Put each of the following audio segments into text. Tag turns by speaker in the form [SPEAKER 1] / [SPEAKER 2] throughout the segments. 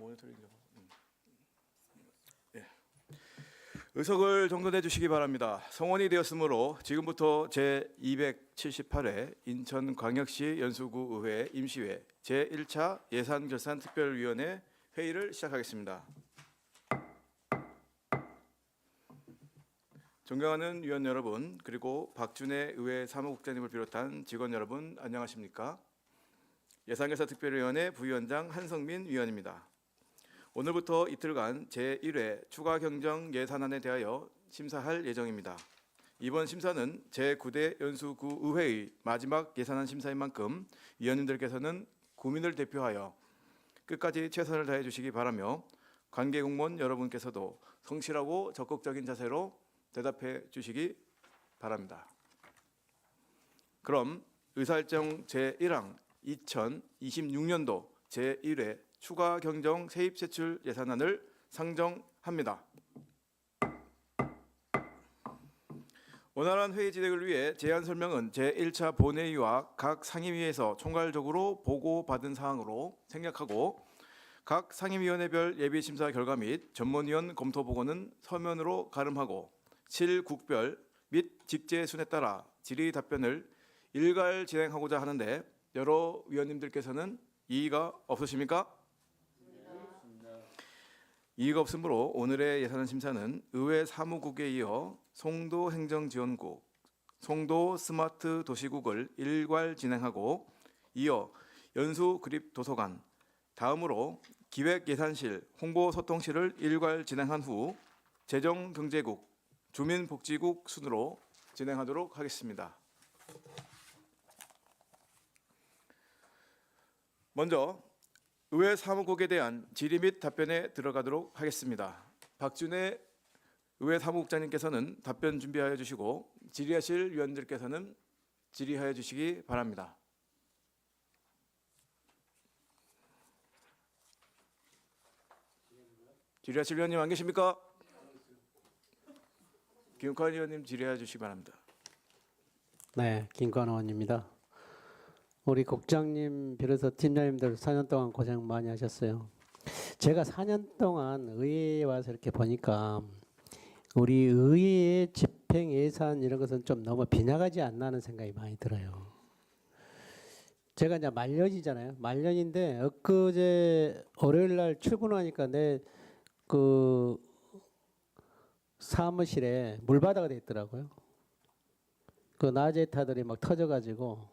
[SPEAKER 1] 모니터링 좀. 예. 의석을 정돈해 주시기 바랍니다. 성원이 되었으므로 지금부터 제278회 인천광역시 연수구 의회 임시회 제1차 예산결산특별위원회 회의를 시작하겠습니다. 존경하는 위원 여러분, 그리고 박준혜 의회 사무국장님을 비롯한 직원 여러분, 안녕하십니까? 예산결산특별위원회 부위원장 한성민 위원입니다. 오늘부터 이틀간 제1회 추가경정 예산안에 대하여 심사할 예정입니다. 이번 심사는 제9대 연수구 의회의 마지막 예산안 심사인 만큼 위원님들께서는 구민을 대표하여 끝까지 최선을 다해 주시기 바라며 관계 공무원 여러분께서도 성실하고 적극적인 자세로 대답해 주시기 바랍니다. 그럼 의사일정 제1항 2026년도 제1회 추가 경정 세입 세출 예산안을 상정합니다. 원활한 회의 진행을 위해 제안 설명은 제1차 본회의와 각 상임위에서 총괄적으로 보고받은 사항으로 생략하고 각 상임위원회별 예비심사 결과 및 전문위원 검토 보고는 서면으로 가름하고 실국별 및 직제 순에 따라 질의 답변을 일괄 진행하고자 하는데 여러 위원님들께서는 이의가 없으십니까? 이의가 없으므로 오늘의 예산안 심사는 의회 사무국에 이어 송도행정지원국, 송도스마트도시국을 일괄 진행하고 이어 연수그립도서관, 다음으로 기획예산실, 홍보소통실을 일괄 진행한 후 재정경제국, 주민복지국 순으로 진행하도록 하겠습니다. 먼저 의회 사무국에 대한 질의 및 답변에 들어가도록 하겠습니다. 박준혜 의회 사무국장님께서는 답변 준비하여 주시고 질의하실 위원들께서는 질의하여 주시기 바랍니다. 질의하실 위원님 안 계십니까? 김관원 의원님 질의해 주시기 바랍니다.
[SPEAKER 2] 네, 김관원 의원입니다. 우리 국장님 비로소 팀장님들 4년 동안 고생 많이 하셨어요. 제가 4년 동안 의회에 와서 이렇게 보니까 우리 의회의 집행 예산 이런 것은 좀 너무 빗나가지 않나 하는 생각이 많이 들어요. 제가 이제 말년이잖아요. 말년인데 엊그제 월요일 날 출근하니까 내 그 사무실에 물바다가 돼 있더라고요. 그 나제타들이 막 터져가지고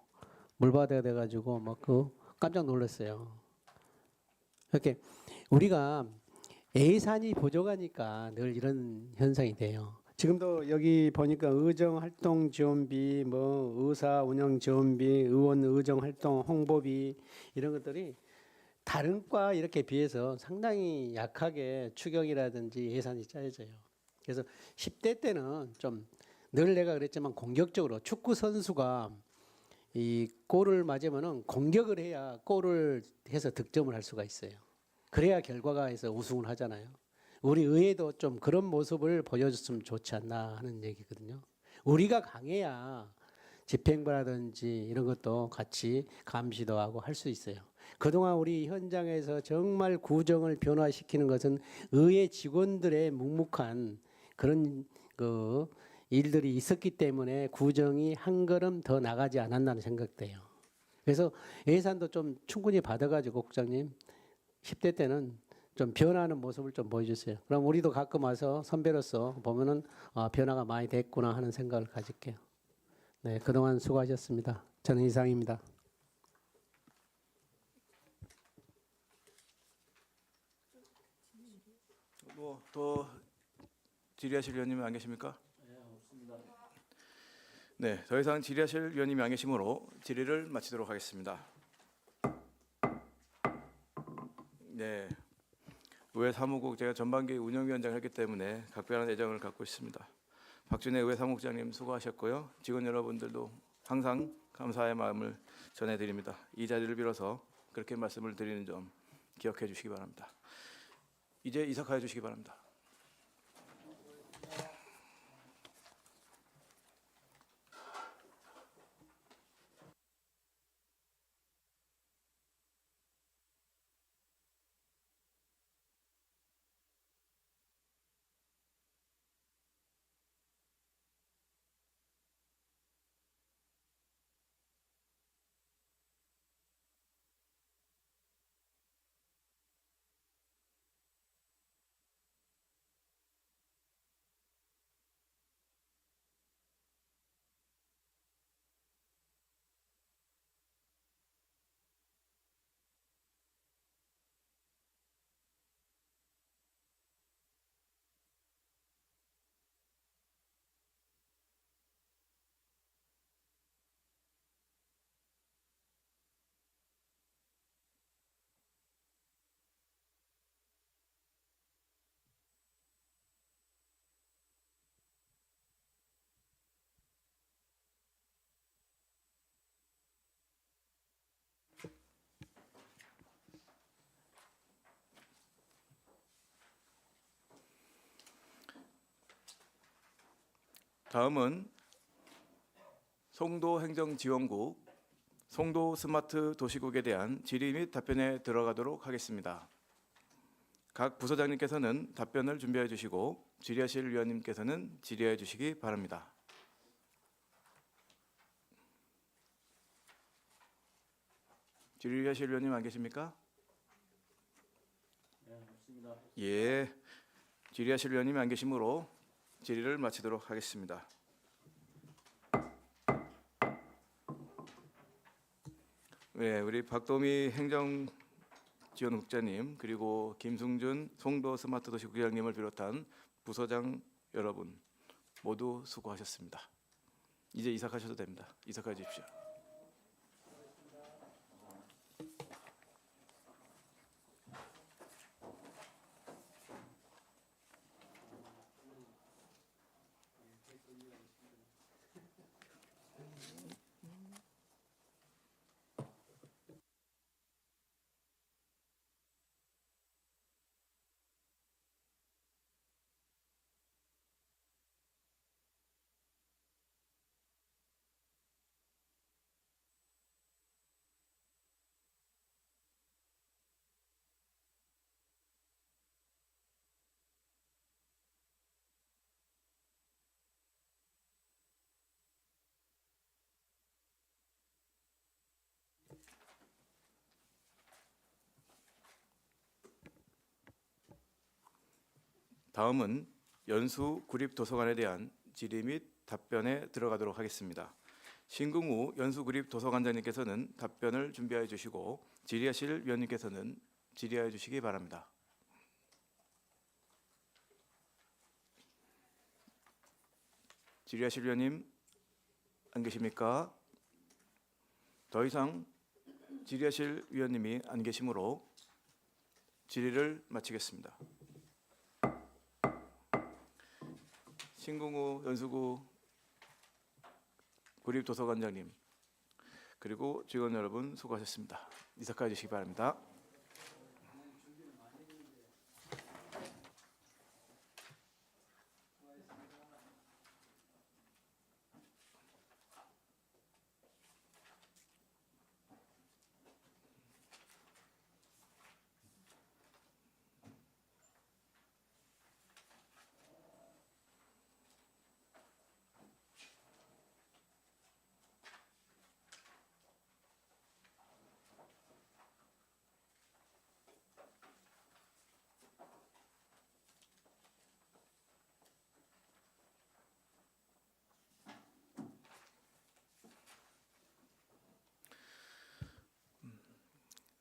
[SPEAKER 2] 물바다가 돼가지고 막 그 깜짝 놀랐어요. 이렇게 우리가 예산이 부족하니까 늘 이런 현상이 돼요. 지금도 여기 보니까 의정 활동 지원비, 뭐 의사 운영 지원비, 의원 의정 활동 홍보비 이런 것들이 다른 과 이렇게 비해서 상당히 약하게 추경이라든지 예산이 짜여져요. 그래서 10대 때는 좀 늘 내가 그랬지만 공격적으로 축구 선수가 이 골을 맞으면은 공격을 해야 골을 해서 득점을 할 수가 있어요. 그래야 결과가 해서 우승을 하잖아요. 우리 의회도 좀 그런 모습을 보여줬으면 좋지 않나 하는 얘기거든요. 우리가 강해야 집행부라든지 이런 것도 같이 감시도 하고 할 수 있어요. 그동안 우리 현장에서 정말 구정을 변화시키는 것은 의회 직원들의 묵묵한 그런 그 일들이 있었기 때문에 구정이 한 걸음 더 나가지 않았나는 생각돼요. 그래서 예산도 좀 충분히 받아가지고 국장님 10대 때는 좀 변화하는 모습을 좀 보여주세요. 그럼 우리도 가끔 와서 선배로서 보면은 변화가 많이 됐구나 하는 생각을 가질게요. 네, 그동안 수고하셨습니다. 저는 이상입니다.
[SPEAKER 1] 뭐 더 질의하실 위원님은 안 계십니까?
[SPEAKER 2] 네, 없습니다.
[SPEAKER 1] 네, 더 이상 질의하실 위원님이 안 계시므로 질의를 마치도록 하겠습니다. 네, 의회 사무국 제가 전반기 운영위원장을 했기 때문에 각별한 애정을 갖고 있습니다. 박준혜 의회 사무국장님 수고하셨고요. 직원 여러분들도 항상 감사의 마음을 전해드립니다. 이 자리를 빌어서 그렇게 말씀을 드리는 점 기억해 주시기 바랍니다. 이제 이사하여 주시기 바랍니다. 다음은 송도 행정지원국 송도 스마트 도시국에 대한 질의 및 답변에 들어가도록 하겠습니다. 각 부서장님께서는 답변을 준비해 주시고 질의하실 위원님께서는 질의해 주시기 바랍니다. 질의하실 위원님 안 계십니까? 네, 없습니다. 예, 질의하실 위원님이 안 계시므로 질의를 마치도록 하겠습니다. 네, 우리 박도미 행정지원국장님 그리고 김승준 송도 스마트 도시 국장님을 비롯한 부서장 여러분 모두 수고하셨습니다. 이제 이삭하셔도 됩니다. 이삭해 주십시오. 다음은 연수 구립 도서관에 대한 질의 및 답변에 들어가도록 하겠습니다. 신궁우 연수 구립 도서관장님께서는 답변을 준비해 주시고 질의하실 위원님께서는 질의해 주시기 바랍니다. 질의하실 위원님 안 계십니까? 더 이상 질의하실 위원님이 안 계시므로 질의를 마치겠습니다. 신궁우 연수구 구립도서관장님 그리고 직원 여러분 수고하셨습니다. 이삭하여 주시기 바랍니다.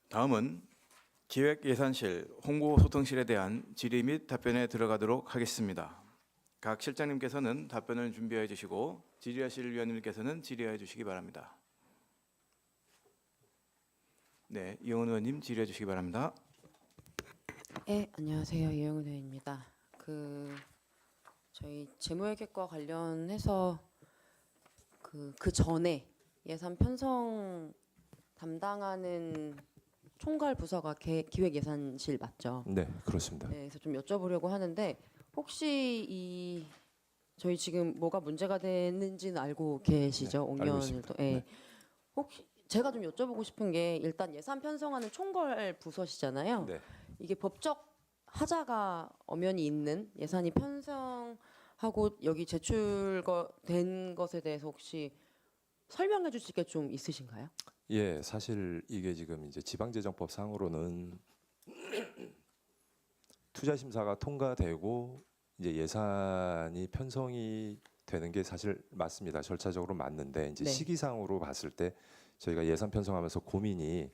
[SPEAKER 1] 다음은 기획예산실 홍보소통실에 대한 질의 및 답변에 들어가도록 하겠습니다. 각 실장님께서는 답변을 준비해 주시고 질의하실 위원님께서는 질의해 주시기 바랍니다. 네, 이영훈 의원님 질의해 주시기 바랍니다.
[SPEAKER 3] 네, 안녕하세요. 이영은 의원입니다. 저희 재무회계과 관련해서 그 전에 예산 편성 담당하는 총괄 부서가 기획예산실 맞죠?
[SPEAKER 4] 네, 그렇습니다.
[SPEAKER 3] 네, 그래서 좀 여쭤보려고 하는데 혹시 저희 지금 뭐가 문제가 되는지는 알고 계시죠?
[SPEAKER 4] 네, 알고 있습니다.
[SPEAKER 3] 5년을 예.
[SPEAKER 4] 네.
[SPEAKER 3] 혹시 제가 좀 여쭤보고 싶은 게 일단 예산 편성하는 총괄 부서시잖아요.
[SPEAKER 4] 네.
[SPEAKER 3] 이게 법적 하자가 엄연히 있는 예산이 편성하고 여기 제출된 것에 대해서 혹시 설명해 주실 게 좀 있으신가요?
[SPEAKER 4] 예, 사실 이게 지금 이제 지방재정법 상으로는 투자 심사가 통과되고 이제 예산이 편성이 되는 게 사실 맞습니다. 절차적으로 맞는데 이제
[SPEAKER 3] 네.
[SPEAKER 4] 시기상으로 봤을 때 저희가 예산 편성하면서 고민이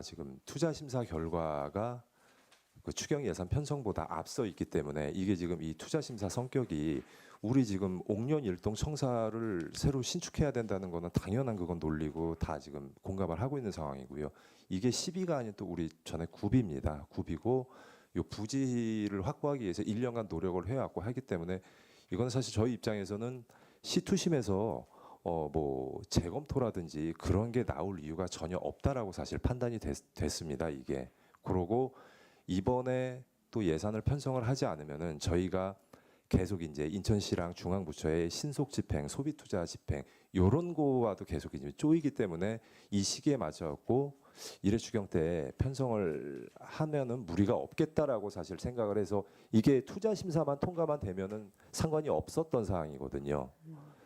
[SPEAKER 4] 지금 투자 심사 결과가 그 추경 예산 편성보다 앞서 있기 때문에 이게 지금 이 투자 심사 성격이 우리 지금 옥년 일동 청사를 새로 신축해야 된다는 거는 당연한 그건 논리고 다 지금 공감을 하고 있는 상황이고요. 이게 시비가 아닌 또 우리 전에 굽입니다. 굽이고 요 부지를 확보하기 위해서 1년간 노력을 해왔고 하기 때문에 이건 사실 저희 입장에서는 시투심에서 뭐 재검토라든지 그런 게 나올 이유가 전혀 없다라고 사실 판단이 됐습니다. 이게 그러고 이번에 또 예산을 편성을 하지 않으면은 저희가 계속 이제 인천시랑 중앙부처의 신속 집행, 소비 투자 집행 요런 거와도 계속 이제 쪼이기 때문에 이 시기에 맞춰갖고 일회 추경 때 편성을 하면은 무리가 없겠다라고 사실 생각을 해서 이게 투자 심사만 통과만 되면은 상관이 없었던 사항이거든요.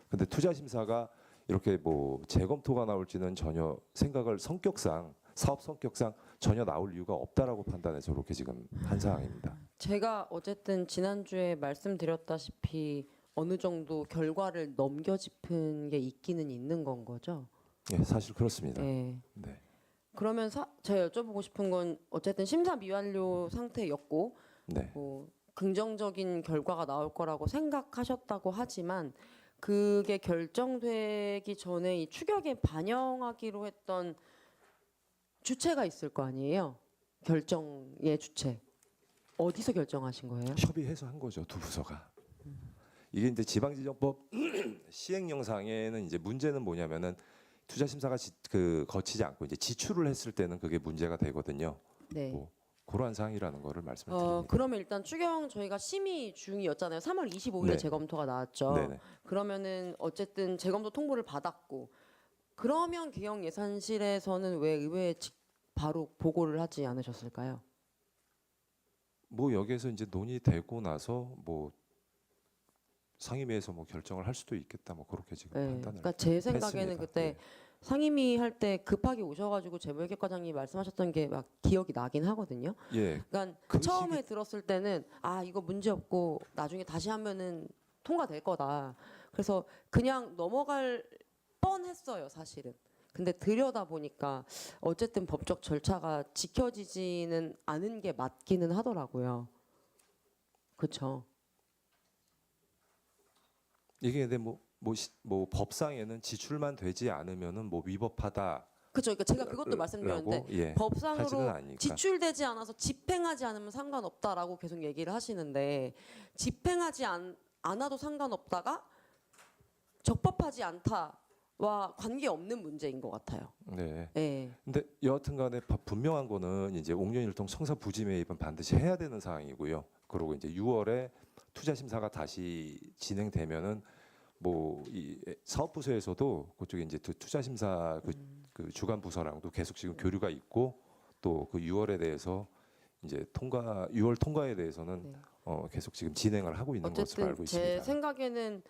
[SPEAKER 4] 근데 투자 심사가 이렇게 뭐 재검토가 나올지는 전혀 생각을 성격상 사업 성격상 전혀 나올 이유가 없다라고 판단해서 이렇게 지금 한 상황입니다.
[SPEAKER 3] 제가 어쨌든 지난주에 말씀드렸다시피 어느 정도 결과를 넘겨짚은 게 있기는 있는 건 거죠.
[SPEAKER 4] 예, 사실 그렇습니다.
[SPEAKER 3] 네.
[SPEAKER 4] 네.
[SPEAKER 3] 그러면 제가 여쭤보고 싶은 건 어쨌든 심사 미완료 상태였고
[SPEAKER 4] 네.
[SPEAKER 3] 뭐 긍정적인 결과가 나올 거라고 생각하셨다고 하지만 그게 결정되기 전에 이 추격에 반영하기로 했던 주체가 있을 거 아니에요. 결정의 주체. 어디서 결정하신 거예요?
[SPEAKER 4] 협의해서 한 거죠, 두 부서가. 이게 이제 지방지정법 시행 영상에는 이제 문제는 뭐냐면은 투자 심사가 거치지 않고 이제 지출을 했을 때는 그게 문제가 되거든요.
[SPEAKER 3] 네.
[SPEAKER 4] 뭐 그러한 사항이라는 거를 말씀을 드립니다.
[SPEAKER 3] 그러면 일단 추경 저희가 심의 중이었잖아요. 3월 25일에
[SPEAKER 4] 네.
[SPEAKER 3] 재검토가 나왔죠.
[SPEAKER 4] 네네.
[SPEAKER 3] 그러면은 어쨌든 재검토 통보를 받았고 그러면 기획예산실에서는 왜 의회에 바로 보고를 하지 않으셨을까요?
[SPEAKER 4] 뭐 여기에서 이제 논의되고 나서 뭐 상임위에서 뭐 결정을 할 수도 있겠다. 뭐 그렇게 지금
[SPEAKER 3] 네.
[SPEAKER 4] 판단을.
[SPEAKER 3] 그러니까 제 생각에는
[SPEAKER 4] 했습니다.
[SPEAKER 3] 그때
[SPEAKER 4] 네.
[SPEAKER 3] 상임위 할 때 급하게 오셔가지고 재무회계과장님 말씀하셨던 게 막 기억이 나긴 하거든요.
[SPEAKER 4] 예.
[SPEAKER 3] 그러니까
[SPEAKER 4] 그
[SPEAKER 3] 처음에 들었을 때는 아 이거 문제 없고 나중에 다시 하면은 통과될 거다. 그래서 그냥 넘어갈 뻔했어요, 사실은. 근데 들여다 보니까 어쨌든 법적 절차가 지켜지지는 않은 게 맞기는 하더라고요. 그렇죠.
[SPEAKER 4] 이게 근데 뭐 법상에는 지출만 되지 않으면은 뭐 위법하다.
[SPEAKER 3] 그렇죠. 그러니까 제가 그것도 말씀드렸는데
[SPEAKER 4] 라고, 예, 하지는
[SPEAKER 3] 법상으로
[SPEAKER 4] 않으니까.
[SPEAKER 3] 지출되지 않아서 집행하지 않으면 상관없다라고 계속 얘기를 하시는데 집행하지 않아도 상관없다가 적법하지 않다와 관계없는 문제인 것 같아요.
[SPEAKER 4] 네.
[SPEAKER 3] 네.
[SPEAKER 4] 근데 여하튼간에 분명한 거는 이제 옥년일동 청사 부지 매입은 반드시 해야 되는 상황이고요. 그리고 이제 6월에 투자 심사가 다시 진행되면은 뭐 이 사업부서에서도 그쪽에 이제 투자 심사 그 주간 부서랑도 계속 지금 교류가 있고 또 그 6월에 대해서 이제 6월 통과에 대해서는
[SPEAKER 3] 네.
[SPEAKER 4] 계속 지금 진행을 하고 있는 것으로
[SPEAKER 3] 어쨌든
[SPEAKER 4] 알고
[SPEAKER 3] 제
[SPEAKER 4] 있습니다.
[SPEAKER 3] 생각에는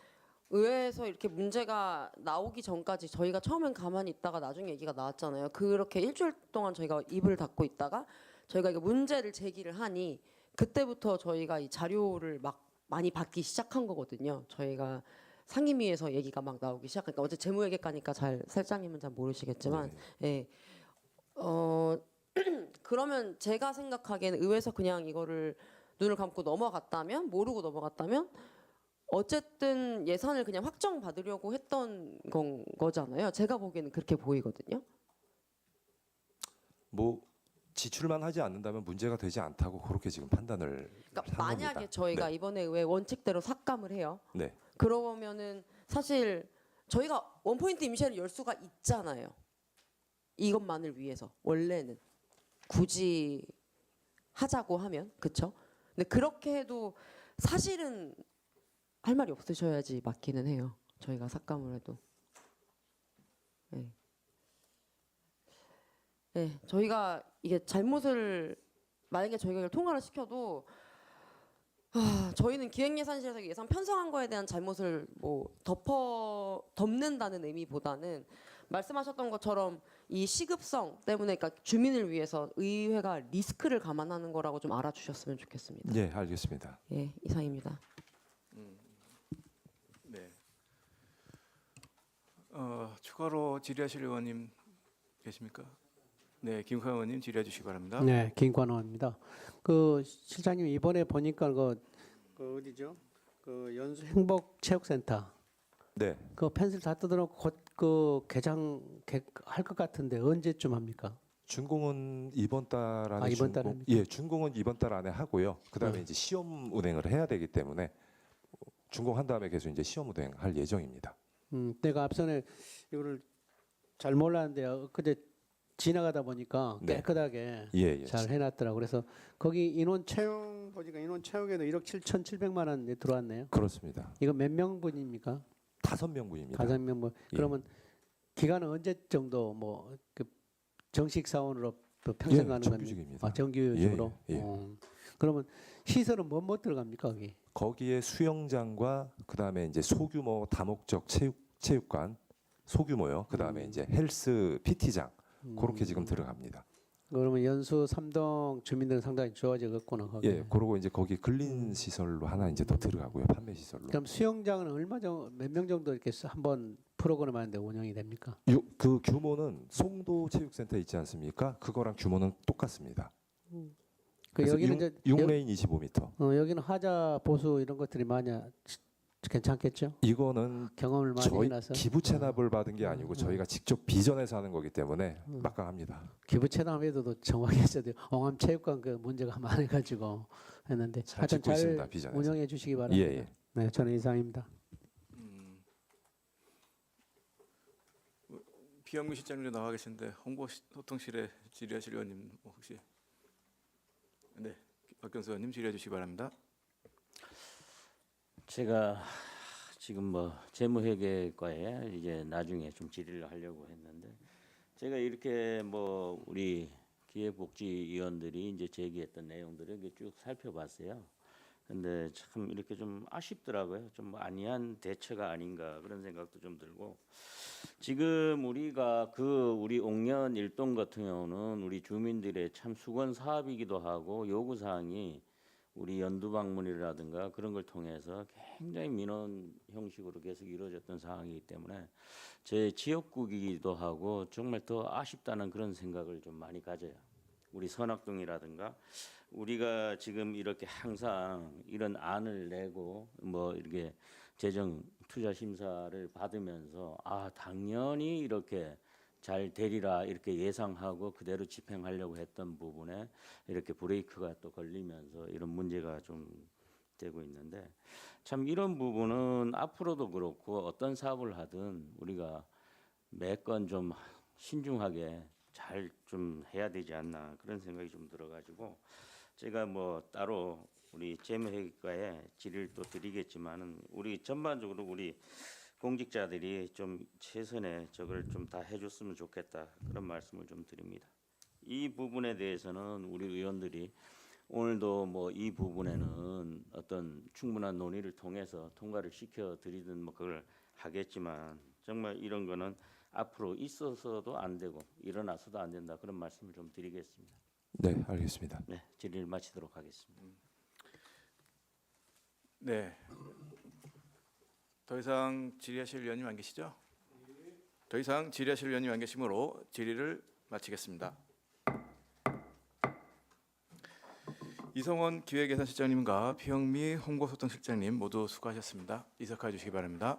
[SPEAKER 3] 의회에서 이렇게 문제가 나오기 전까지 저희가 처음엔 가만히 있다가 나중에 얘기가 나왔잖아요. 그렇게 일주일 동안 저희가 입을 닫고 있다가 저희가 이거 문제를 제기를 하니 그때부터 저희가 이 자료를 막 많이 받기 시작한 거거든요. 저희가 상임위에서 얘기가 막 나오기 시작하니까 어제 재무회계과니까 실장님은 잘 모르시겠지만
[SPEAKER 4] 네.
[SPEAKER 3] 그러면 제가 생각하기에는 의회에서 그냥 이거를 눈을 감고 넘어갔다면 모르고 넘어갔다면 어쨌든 예산을 그냥 확정 받으려고 했던 거잖아요. 제가 보기에는 그렇게 보이거든요.
[SPEAKER 4] 뭐 지출만 하지 않는다면 문제가 되지 않다고 그렇게 지금 판단을
[SPEAKER 3] 그러니까
[SPEAKER 4] 한
[SPEAKER 3] 만약에
[SPEAKER 4] 겁니다.
[SPEAKER 3] 저희가
[SPEAKER 4] 네.
[SPEAKER 3] 이번에 의회 원칙대로 삭감을 해요.
[SPEAKER 4] 네.
[SPEAKER 3] 그러면은 사실 저희가 원포인트 임시를 열 수가 있잖아요. 이것만을 위해서 원래는 굳이 하자고 하면 그렇죠. 근데 그렇게 해도 사실은 할 말이 없으셔야지 맞기는 해요. 저희가 삭감을 해도. 네. 네, 저희가 이게 잘못을 만약에 저희가 이걸 통과를 시켜도 저희는 기획예산실에서 예산 편성한 거에 대한 잘못을 뭐 덮는다는 의미보다는 말씀하셨던 것처럼 이 시급성 때문에 그러니까 주민을 위해서 의회가 리스크를 감안하는 거라고 좀 알아주셨으면 좋겠습니다.
[SPEAKER 4] 예, 알겠습니다.
[SPEAKER 3] 예, 이상입니다.
[SPEAKER 1] 네. 추가로 질의하실 의원님 계십니까? 네, 김광 의원님 질의해 주시기 바랍니다.
[SPEAKER 2] 네, 김관호입니다. 그 실장님 이번에 보니까 그 어디죠? 그 연수 행복 체육센터
[SPEAKER 4] 네.
[SPEAKER 2] 그 펜슬 다 뜯어놓고 곧 그 할 것 같은데 언제쯤 합니까?
[SPEAKER 4] 준공은 이번 달 안에
[SPEAKER 2] 이번 달 합니까?
[SPEAKER 4] 예, 준공은 이번 달 안에 하고요. 그다음에
[SPEAKER 2] 네.
[SPEAKER 4] 이제 시험 운행을 해야 되기 때문에 준공한 다음에 계속 이제 시험 운행할 예정입니다.
[SPEAKER 2] 내가 앞선에 이거를 잘 몰랐는데 그제 지나가다 보니까
[SPEAKER 4] 네.
[SPEAKER 2] 깨끗하게
[SPEAKER 4] 예, 예.
[SPEAKER 2] 잘 해놨더라고. 그래서 거기 인원 채용 보니까 인원 채용에도 1억 7,700만 원이 들어왔네요.
[SPEAKER 4] 그렇습니다.
[SPEAKER 2] 이거 몇 명분입니까?
[SPEAKER 4] 5명분입니다.
[SPEAKER 2] 5명분.
[SPEAKER 4] 예.
[SPEAKER 2] 그러면 기간은 언제 정도 뭐그 정식 사원으로 또 평생
[SPEAKER 4] 예,
[SPEAKER 2] 가는
[SPEAKER 4] 정규직입니다.
[SPEAKER 2] 아, 정규직으로.
[SPEAKER 4] 예, 예.
[SPEAKER 2] 그러면 시설은 뭐 들어갑니까 거기?
[SPEAKER 4] 거기에 수영장과 그다음에 이제 소규모 다목적 체육관 소규모요. 그다음에 이제 헬스 PT장 그렇게 지금 들어갑니다.
[SPEAKER 2] 그러면 연수 3동 주민들은 상당히 좋아지겠구나 거기.
[SPEAKER 4] 예, 그러고 이제 거기 근린 시설로 하나 이제 더 들어가고요. 판매 시설로.
[SPEAKER 2] 그럼 수영장은 몇 명 정도 이렇게 한번 프로그램 하는데 운영이 됩니까?
[SPEAKER 4] 그 규모는 송도 체육센터 있지 않습니까? 그거랑 규모는 똑같습니다.
[SPEAKER 2] 그
[SPEAKER 4] 그래서
[SPEAKER 2] 여기는 이제
[SPEAKER 4] 6레인 25m.
[SPEAKER 2] 여기는 하자 보수 이런 것들이 많이 괜찮겠죠?
[SPEAKER 4] 이거는
[SPEAKER 2] 경험을 많이
[SPEAKER 4] 저희
[SPEAKER 2] 해놔서
[SPEAKER 4] 기부 체납을 받은 게 아니고 저희가 직접 비전해서 하는 거기 때문에 막강합니다.
[SPEAKER 2] 기부 체납에도 정확히 했어도 옹암 체육관 그 문제가 많아가지고 했는데
[SPEAKER 4] 잘
[SPEAKER 2] 하여튼
[SPEAKER 4] 짓고
[SPEAKER 2] 잘
[SPEAKER 4] 있습니다. 비전해서.
[SPEAKER 2] 운영해 주시기 바랍니다.
[SPEAKER 4] 예, 예.
[SPEAKER 2] 네, 저는 이상입니다.
[SPEAKER 1] 비영미 실장님도 나와 계신데 홍보소통실에 질의하실 의원님 혹시 네 박경수 의원님 질의해 주시기 바랍니다.
[SPEAKER 5] 제가 지금 뭐 재무회계과에 이제 나중에 좀 질의를 하려고 했는데 제가 이렇게 뭐 우리 기획복지위원들이 이제 제기했던 내용들을 이렇게 쭉 살펴봤어요. 근데 참 이렇게 좀 아쉽더라고요. 좀 안이한 대처가 아닌가 그런 생각도 좀 들고 지금 우리가 우리 옥년 일동 같은 경우는 우리 주민들의 참 수건 사업이기도 하고 요구 사항이 우리 연두 방문이라든가 그런 걸 통해서 굉장히 민원 형식으로 계속 이루어졌던 상황이기 때문에 제 지역구이기도 하고 정말 더 아쉽다는 그런 생각을 좀 많이 가져요. 우리 선악동이라든가 우리가 지금 이렇게 항상 이런 안을 내고 뭐 이렇게 재정 투자 심사를 받으면서 당연히 이렇게 잘 되리라 이렇게 예상하고 그대로 집행하려고 했던 부분에 이렇게 브레이크가 또 걸리면서 이런 문제가 좀 되고 있는데 참 이런 부분은 앞으로도 그렇고 어떤 사업을 하든 우리가 매건 좀 신중하게 잘 좀 해야 되지 않나 그런 생각이 좀 들어가지고 제가 뭐 따로 우리 재무회계과에 질의를 또 드리겠지만은 우리 전반적으로 우리 공직자들이 좀 최선의 저걸 좀 다 해줬으면 좋겠다 그런 말씀을 좀 드립니다. 이 부분에 대해서는 우리 의원들이 오늘도 뭐 이 부분에는 어떤 충분한 논의를 통해서 통과를 시켜 드리든 뭐 그걸 하겠지만 정말 이런 거는 앞으로 있어서도 안 되고 일어나서도 안 된다 그런 말씀을 좀 드리겠습니다.
[SPEAKER 4] 네, 알겠습니다.
[SPEAKER 5] 네, 질의를 마치도록 하겠습니다.
[SPEAKER 1] 네. 더 이상 질의하실 의원님 안 계시죠? 더 이상 질의하실 의원님 안 계시므로 질의를 마치겠습니다. 이성원 기획예산실장님과 피영미 홍보소통실장님 모두 수고하셨습니다. 이석하여 주시기 바랍니다.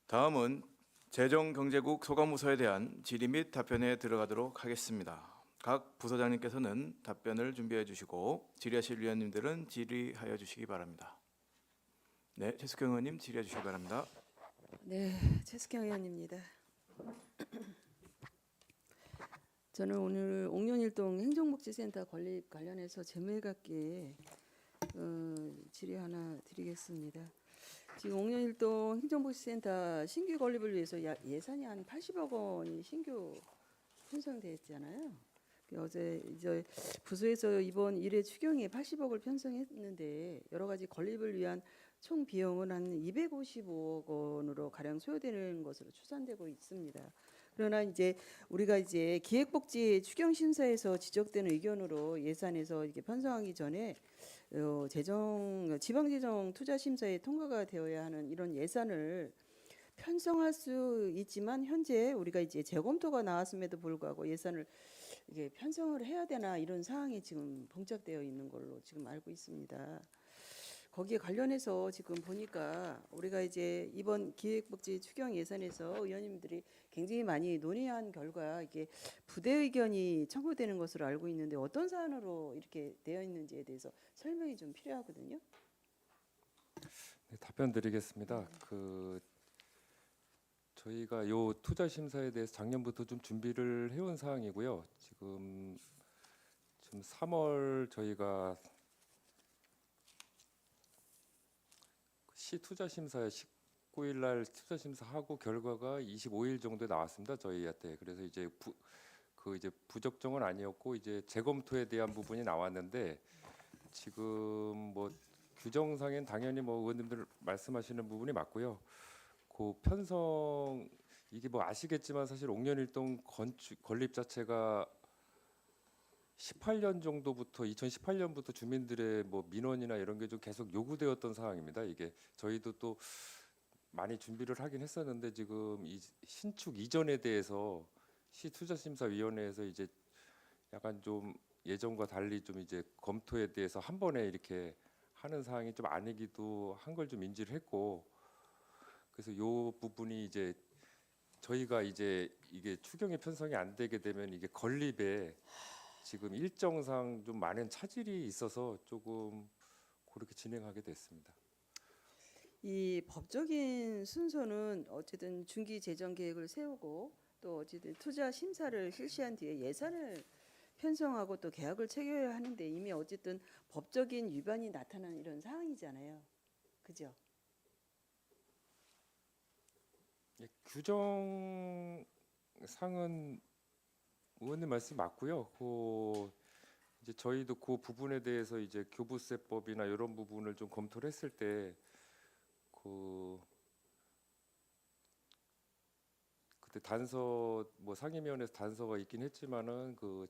[SPEAKER 1] 다음은 재정경제국 소관부서에 대한 질의 및 답변에 들어가도록 하겠습니다. 각 부서장님께서는 답변을 준비해 주시고 질의하실 위원님들은 질의하여 주시기 바랍니다. 네, 최숙경 의원님 질의해 주시기 바랍니다.
[SPEAKER 6] 네, 최숙경 의원입니다. 저는 오늘 옥년일동 행정복지센터 건립 관련해서 재무회계과에 질의 하나 드리겠습니다. 지금 옥년일동 행정복지센터 신규 건립을 위해서 예산이 한 80억 원이 신규 편성되었잖아요. 어제 이제 부서에서 이번 1회 추경에 80억을 편성했는데 여러 가지 건립을 위한 총 비용은 한 255억 원으로 가량 소요되는 것으로 추산되고 있습니다. 그러나 이제 우리가 이제 기획복지 추경 심사에서 지적되는 의견으로 예산에서 이게 편성하기 전에 지방재정 투자 심사에 통과가 되어야 하는 이런 예산을 편성할 수 있지만 현재 우리가 이제 재검토가 나왔음에도 불구하고 예산을 이게 편성을 해야 되나 이런 상황이 지금 봉착되어 있는 걸로 지금 알고 있습니다. 거기에 관련해서 지금 보니까 우리가 이제 이번 기획복지 추경 예산에서 의원님들이 굉장히 많이 논의한 결과 이게 부대 의견이 청구되는 것으로 알고 있는데 어떤 사안으로 이렇게 되어 있는지에 대해서 설명이 좀 필요하거든요.
[SPEAKER 7] 네, 답변 드리겠습니다. 저희가 요 투자 심사에 대해서 작년부터 좀 준비를 해온 사항이고요. 지금 3월 저희가 시 투자 심사에 19일 날 투자 심사하고 결과가 25일 정도에 나왔습니다. 저희한테. 그래서 이제 이제 부적정은 아니었고 이제 재검토에 대한 부분이 나왔는데 지금 뭐 규정상엔 당연히 뭐 의원님들 말씀하시는 부분이 맞고요. 그 편성 이게 뭐 아시겠지만 사실 옥년일동 건립 자체가 18년 정도부터 2018년부터 주민들의 뭐 민원이나 이런 게 좀 계속 요구되었던 상황입니다. 이게 저희도 또 많이 준비를 하긴 했었는데 지금 이 신축 이전에 대해서 시투자심사위원회에서 이제 약간 좀 예전과 달리 좀 이제 검토에 대해서 한 번에 이렇게 하는 사항이 좀 아니기도 한 걸 좀 인지를 했고 그래서 요 부분이 이제 저희가 이제 이게 추경이 편성이 안 되게 되면 이게 건립에 지금 일정상 좀 많은 차질이 있어서 조금 그렇게 진행하게 됐습니다.
[SPEAKER 6] 이 법적인 순서는 어쨌든 중기 재정 계획을 세우고 또 어쨌든 투자 심사를 실시한 뒤에 예산을 편성하고 또 계약을 체결해야 하는데 이미 어쨌든 법적인 위반이 나타난 이런 상황이잖아요. 그죠?
[SPEAKER 7] 예, 규정상은 의원님 말씀 맞고요. 이제 저희도 그 부분에 대해서 이제 교부세법이나 이런 부분을 좀 검토를 했을 때 그때 단서 뭐 상임위원회에서 단서가 있긴 했지만은 그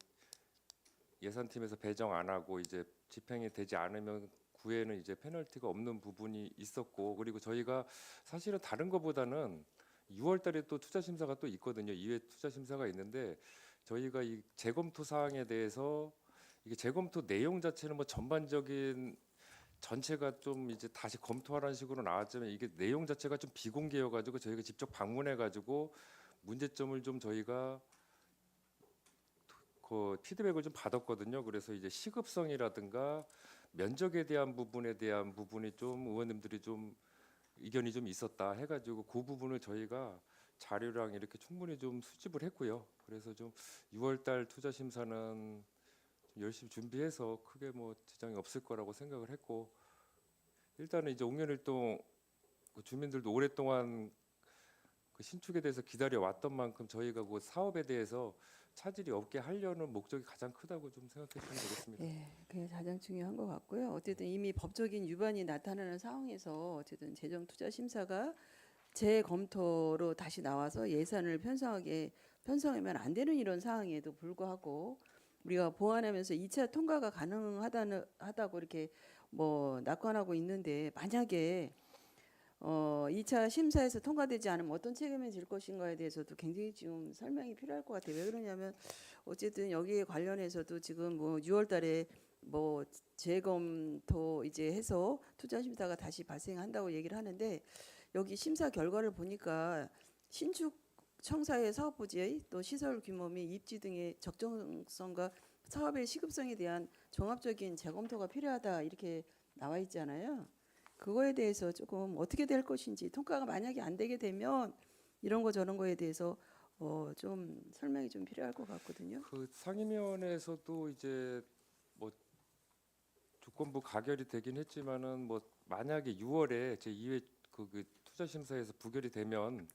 [SPEAKER 7] 예산팀에서 배정 안 하고 이제 집행이 되지 않으면 구에는 이제 페널티가 없는 부분이 있었고 그리고 저희가 사실은 다른 것보다는 6월달에 또 투자 심사가 또 있거든요. 2회 투자 심사가 있는데 저희가 이 재검토 사항에 대해서 이게 재검토 내용 자체는 뭐 전반적인 전체가 좀 이제 다시 검토하라는 식으로 나왔지만 이게 내용 자체가 좀 비공개여가지고 저희가 직접 방문해가지고 문제점을 좀 저희가 그 피드백을 좀 받았거든요. 그래서 이제 시급성이라든가 면적에 대한 부분이 좀 의원님들이 좀 의견이 좀 있었다 해가지고 그 부분을 저희가 자료랑 이렇게 충분히 좀 수집을 했고요. 그래서 좀 6월달 투자 심사는 열심히 준비해서 크게 뭐 지장이 없을 거라고 생각을 했고 일단은 이제 옥년일동 그 주민들도 오랫동안 그 신축에 대해서 기다려 왔던 만큼 저희가 그 사업에 대해서 차질이 없게 하려는 목적이 가장 크다고 좀 생각하시면 되겠습니다.
[SPEAKER 6] 예, 그게 가장 중요한 것 같고요. 어쨌든 이미 법적인 위반이 나타나는 상황에서 어쨌든 재정투자심사가 재검토로 다시 나와서 예산을 편성하면 안 되는 이런 상황에도 불구하고 우리가 보완하면서 2차 통과가 가능하다고 이렇게 뭐 낙관하고 있는데 만약에 2차 심사에서 통과되지 않으면 어떤 책임을 질 것인가에 대해서도 굉장히 지금 설명이 필요할 것 같아요. 왜 그러냐면 어쨌든 여기에 관련해서도 지금 뭐 6월달에 뭐 재검토 이제 해서 투자 심사가 다시 발생한다고 얘기를 하는데 여기 심사 결과를 보니까 신축 청사의 사업 부지 또 시설 규모 및 입지 등의 적정성과 사업의 시급성에 대한 종합적인 재검토가 필요하다 이렇게 나와 있잖아요. 그거에 대해서 조금 어떻게 될 것인지 통과가 만약에 안 되게 되면 이런 거 저런 거에 대해서 좀 설명이 좀 필요할 것 같거든요.
[SPEAKER 7] 그 상임위원회에서도 이제 뭐 조건부 가결이 되긴 했지만은 뭐 만약에 6월에 제 2회 그 투자 심사에서 부결이 되면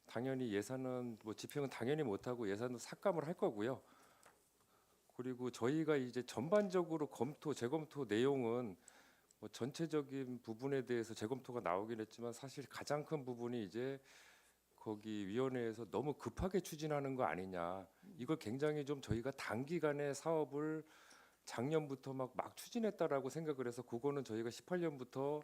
[SPEAKER 7] 당연히 예산은 뭐 집행은 당연히 못 하고 예산도 삭감을 할 거고요. 그리고 저희가 이제 전반적으로 재검토 내용은 뭐 전체적인 부분에 대해서 재검토가 나오긴 했지만 사실 가장 큰 부분이 이제 거기 위원회에서 너무 급하게 추진하는 거 아니냐. 이걸 굉장히 좀 저희가 단기간에 사업을 작년부터 막 추진했다라고 생각을 해서 그거는 저희가 18년부터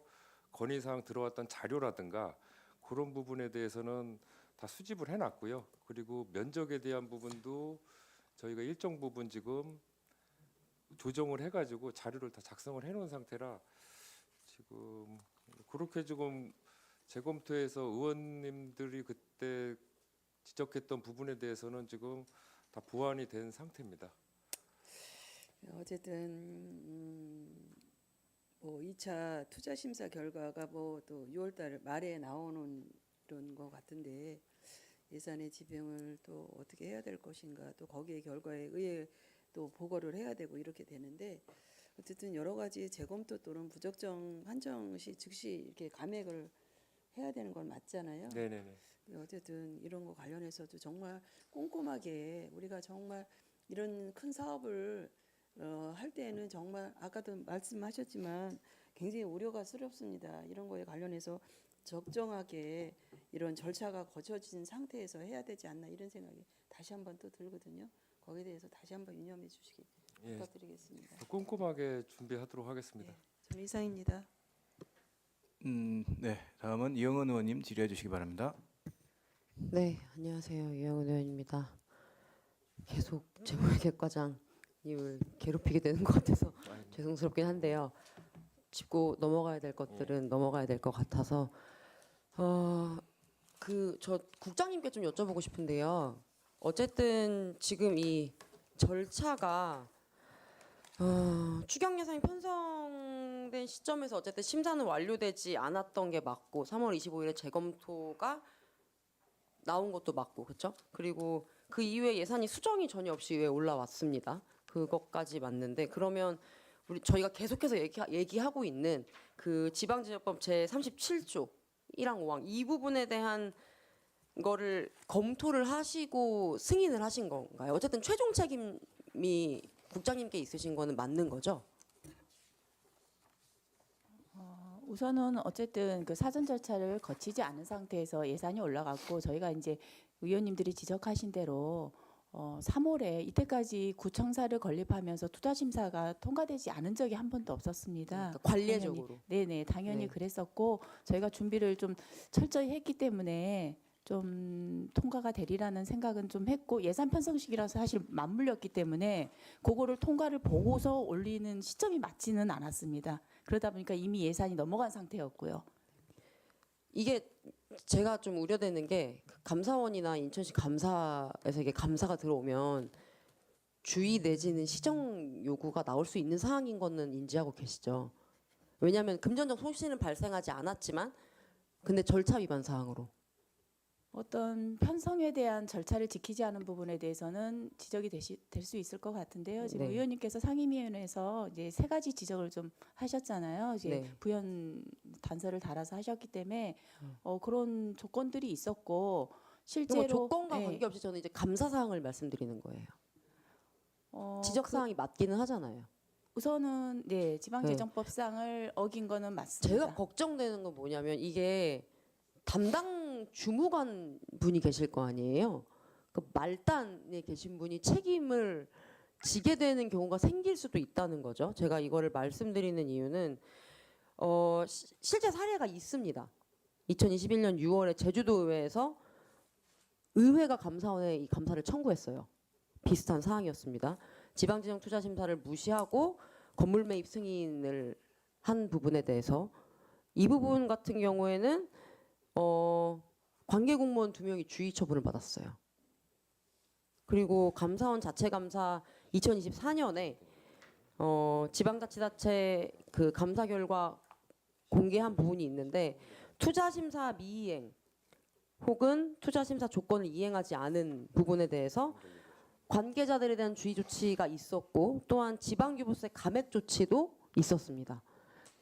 [SPEAKER 7] 건의사항 들어왔던 자료라든가 그런 부분에 대해서는 다 수집을 해놨고요. 그리고 면적에 대한 부분도 저희가 일정 부분 지금 조정을 해가지고 자료를 다 작성을 해놓은 상태라 지금 그렇게 지금 재검토에서 의원님들이 그때 지적했던 부분에 대해서는 지금 다 보완이 된 상태입니다.
[SPEAKER 6] 어쨌든 뭐 2차 투자 심사 결과가 뭐 또 6월달 말에 나오는 이런 것 같은데 예산의 지병을 또 어떻게 해야 될 것인가 또 거기에 결과에 의해 또 보고를 해야 되고 이렇게 되는데 어쨌든 여러 가지 재검토 또는 부적정 한정 시 즉시 이렇게 감액을 해야 되는 건 맞잖아요.
[SPEAKER 7] 네네네.
[SPEAKER 6] 어쨌든 이런 거 관련해서도 정말 꼼꼼하게 우리가 정말 이런 큰 사업을 할 때에는 정말 아까도 말씀하셨지만 굉장히 우려가 스럽습니다. 이런 거에 관련해서 적정하게 이런 절차가 거쳐진 상태에서 해야 되지 않나 이런 생각이 다시 한번 또 들거든요. 거기에 대해서 다시 한번 유념해 주시기
[SPEAKER 7] 예,
[SPEAKER 6] 부탁드리겠습니다.
[SPEAKER 7] 꼼꼼하게 준비하도록 하겠습니다.
[SPEAKER 6] 저는 이상입니다.
[SPEAKER 1] 네, 다음은 이영은 의원님 질의해 주시기 바랍니다.
[SPEAKER 3] 네, 안녕하세요. 이영은 의원입니다. 계속 재무회계과장님을 괴롭히게 되는 것 같아서 죄송스럽긴 한데요. 짚고 넘어가야 될 것들은 넘어가야 될 것 같아서 저 국장님께 좀 여쭤보고 싶은데요. 어쨌든 지금 이 절차가 추경 예산이 편성된 시점에서 어쨌든 심사는 완료되지 않았던 게 맞고 3월 25일에 재검토가 나온 것도 맞고 그렇죠? 그리고 그 이후에 예산이 수정이 전혀 없이 왜 올라왔습니다. 그것까지 맞는데 그러면 저희가 계속해서 얘기하고 있는 그 지방지적법 제 37조 1항 5항 이 부분에 대한 거를 검토를 하시고 승인을 하신 건가요? 어쨌든 최종 책임이 국장님께 있으신 거는 맞는 거죠?
[SPEAKER 8] 우선은 어쨌든 그 사전 절차를 거치지 않은 상태에서 예산이 올라갔고 저희가 이제 의원님들이 지적하신 대로 3월에 이때까지 구청사를 건립하면서 투자 심사가 통과되지 않은 적이 한 번도 없었습니다.
[SPEAKER 3] 그러니까 관례적으로.
[SPEAKER 8] 당연히
[SPEAKER 3] 네.
[SPEAKER 8] 그랬었고 저희가 준비를 좀 철저히 했기 때문에 좀 통과가 되리라는 생각은 좀 했고 예산 편성식이라서 사실 맞물렸기 때문에 그거를 통과를 보고서 올리는 시점이 맞지는 않았습니다. 그러다 보니까 이미 예산이 넘어간 상태였고요.
[SPEAKER 3] 이게 제가 좀 우려되는 게 감사원이나 인천시 감사에서 이게 감사가 들어오면 주의 내지는 시정 요구가 나올 수 있는 사항인 거는 인지하고 계시죠? 왜냐하면 금전적 손실은 발생하지 않았지만 근데 절차 위반 사항으로.
[SPEAKER 8] 어떤 편성에 대한 절차를 지키지 않은 부분에 대해서는 지적이 될 수 있을 것 같은데요. 지금
[SPEAKER 3] 네.
[SPEAKER 8] 의원님께서 상임위원회에서 이제 3가지 지적을 좀 하셨잖아요. 이제
[SPEAKER 3] 네.
[SPEAKER 8] 부연 단서를 달아서 하셨기 때문에 그런 조건들이 있었고 실제로
[SPEAKER 3] 뭐 조건과
[SPEAKER 8] 네.
[SPEAKER 3] 관계없이 저는 이제 감사 사항을 말씀드리는 거예요. 지적
[SPEAKER 8] 그
[SPEAKER 3] 사항이 맞기는 하잖아요.
[SPEAKER 8] 우선은 지방재정법상을 어긴 거는 맞습니다.
[SPEAKER 3] 제가 걱정되는 건 뭐냐면 이게 담당 주무관 분이 계실 거 아니에요. 그 말단에 계신 분이 책임을 지게 되는 경우가 생길 수도 있다는 거죠. 제가 이거를 말씀드리는 이유는 실제 사례가 있습니다. 2021년 6월에 제주도의회에서 의회가 감사원에 이 감사를 청구했어요. 비슷한 사항이었습니다. 지방지정투자심사를 무시하고 건물 매입 승인을 한 부분에 대해서 이 부분 같은 경우에는 관계 공무원 2명이 주의 처분을 받았어요. 그리고 감사원 자체 감사 2024년에 지방자치단체 그 감사 결과 공개한 부분이 있는데 투자심사 미이행 혹은 투자심사 조건을 이행하지 않은 부분에 대해서 관계자들에 대한 주의 조치가 있었고 또한 지방교부세 감액 조치도 있었습니다.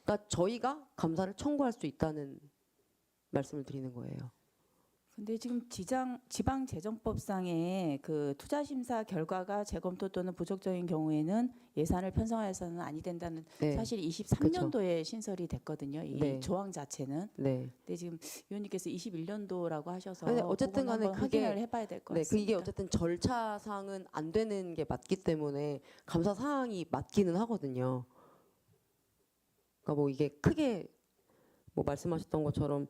[SPEAKER 3] 그러니까 저희가 감사를 청구할 수 있다는 말씀을 드리는 거예요.
[SPEAKER 8] 근데 지금 지방재정법상의 그 투자심사 결과가 재검토 또는 부적절인 경우에는 예산을 편성해서는 아니 된다는
[SPEAKER 3] 네.
[SPEAKER 8] 사실 23년도에 신설이 됐거든요. 이
[SPEAKER 3] 네.
[SPEAKER 8] 조항 자체는.
[SPEAKER 3] 네.
[SPEAKER 8] 근데 지금 위원님께서 21년도라고 하셔서
[SPEAKER 3] 근데 어쨌든
[SPEAKER 8] 그건
[SPEAKER 3] 간에
[SPEAKER 8] 한번
[SPEAKER 3] 그게-
[SPEAKER 8] 확인을 해봐야 될 것
[SPEAKER 3] 네,
[SPEAKER 8] 같습니다.
[SPEAKER 3] 그게 어쨌든 절차상은 안 되는 게 맞기 때문에 감사 사항이 맞기는 하거든요. 그러니까 뭐 이게 크게 뭐 말씀하셨던 것처럼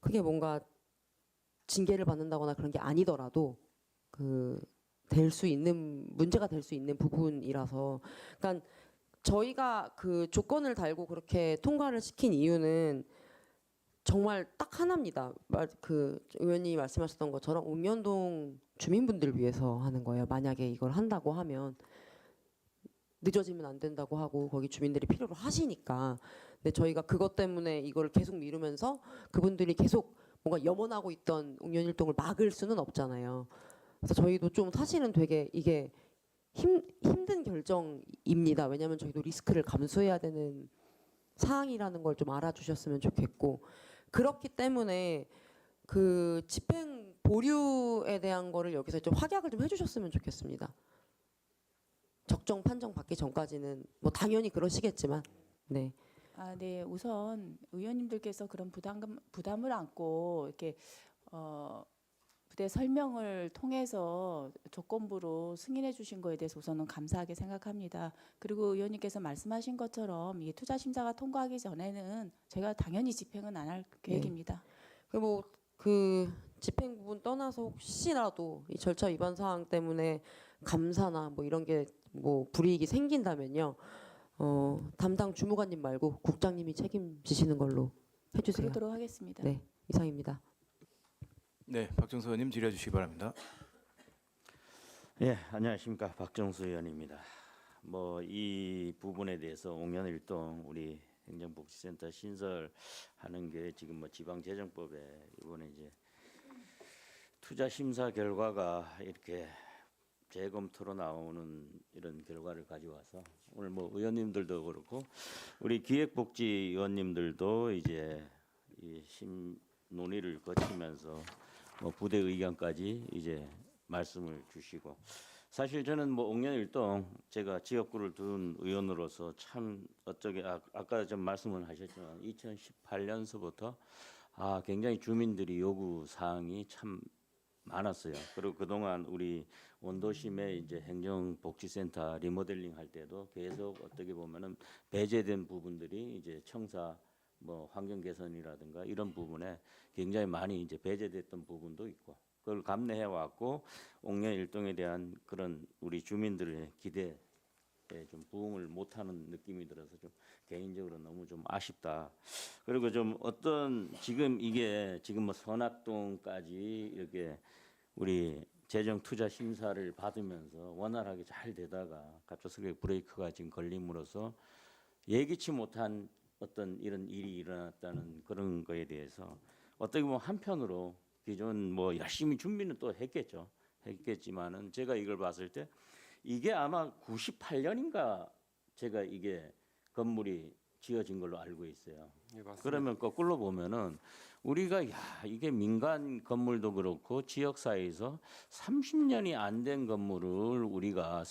[SPEAKER 3] 크게 뭔가 징계를 받는다거나 그런 게 아니더라도 그 될 수 있는 문제가 될 수 있는 부분이라서, 그러니까 저희가 그 조건을 달고 그렇게 통과를 시킨 이유는 정말 딱 하나입니다. 그 의원님이 말씀하셨던 것처럼 옥년동 주민분들 위해서 하는 거예요. 만약에 이걸 한다고 하면 늦어지면 안 된다고 하고 거기 주민들이 필요로 하시니까. 근데 저희가 그것 때문에 이걸 계속 미루면서 그분들이 계속 뭔가 염원하고 있던 옥년일동을 막을 수는 없잖아요. 그래서 저희도 좀 사실은 되게 이게 힘든 결정입니다. 왜냐하면 저희도 리스크를 감수해야 되는 사항이라는 걸 좀 알아주셨으면 좋겠고, 그렇기 때문에 그 집행 보류에 대한 거를 여기서 좀 확약을 좀 해주셨으면 좋겠습니다. 적정 판정 받기 전까지는 뭐 당연히 그러시겠지만, 네.
[SPEAKER 8] 네. 우선 의원님들께서 그런 부담을 안고 이렇게 부대 설명을 통해서 조건부로 승인해 주신 거에 대해서 우선은 감사하게 생각합니다. 그리고 의원님께서 말씀하신 것처럼 이 투자 심사가 통과하기 전에는 제가 당연히 집행은 안 할 계획입니다.
[SPEAKER 3] 그 집행 부분 떠나서 혹시라도 이 절차 위반 사항 때문에 감사나 뭐 이런 게 뭐 불이익이 생긴다면요, 담당 주무관님 말고 국장님이 책임지시는 걸로 해주세요.
[SPEAKER 8] 그러도록 하겠습니다.
[SPEAKER 3] 네, 이상입니다.
[SPEAKER 1] 네, 박정수 의원님 질의해 주시기 바랍니다.
[SPEAKER 5] 예, 안녕하십니까, 박정수 의원입니다. 뭐 이 부분에 대해서 옥년일동 우리 행정복지센터 신설하는 게 지금 뭐 지방재정법에 이번에 이제 투자 심사 결과가 이렇게 재검토로 나오는 이런 결과를 가져와서 오늘 뭐 의원님들도 그렇고 우리 기획복지위원님들도 이제 이 논의를 거치면서 뭐 부대 의견까지 이제 말씀을 주시고, 사실 저는 뭐 옥년일동 제가 지역구를 둔 의원으로서 참 어쩌게 아까 좀 말씀을 하셨지만 2018년서부터 굉장히 주민들이 요구 사항이 참 많았어요. 그리고 그동안 우리 원도심에 이제 행정복지센터 리모델링 할 때도 계속 어떻게 보면은 배제된 부분들이 이제 청사 뭐 환경 개선이라든가 이런 부분에 굉장히 많이 이제 배제됐던 부분도 있고, 그걸 감내해 왔고 옥년일동에 대한 그런 우리 주민들의 기대에 좀 부응을 못하는 느낌이 들어서 좀 개인적으로 너무 좀 아쉽다. 그리고 좀 어떤 지금 이게 지금 뭐 선악동까지 이렇게 우리 재정 투자 심사를 받으면서 원활하게 잘 되다가 갑작스럽게 브레이크가 지금 걸림으로써 예기치 못한 어떤 이런 일이 일어났다는 그런 거에 대해서 어떻게 보면 한편으로 기존 뭐 열심히 준비는 또 했겠지만은 제가 이걸 봤을 때 이게 아마 98년인가 제가 이게 건물이 지어진 걸로 알고 있어요.
[SPEAKER 7] 예, 맞습니다.
[SPEAKER 5] 그러면 거꾸로 보면은 우리가 이게 민간 건물도 그렇고 지역사회에서 30년이 안 된 건물을 우리가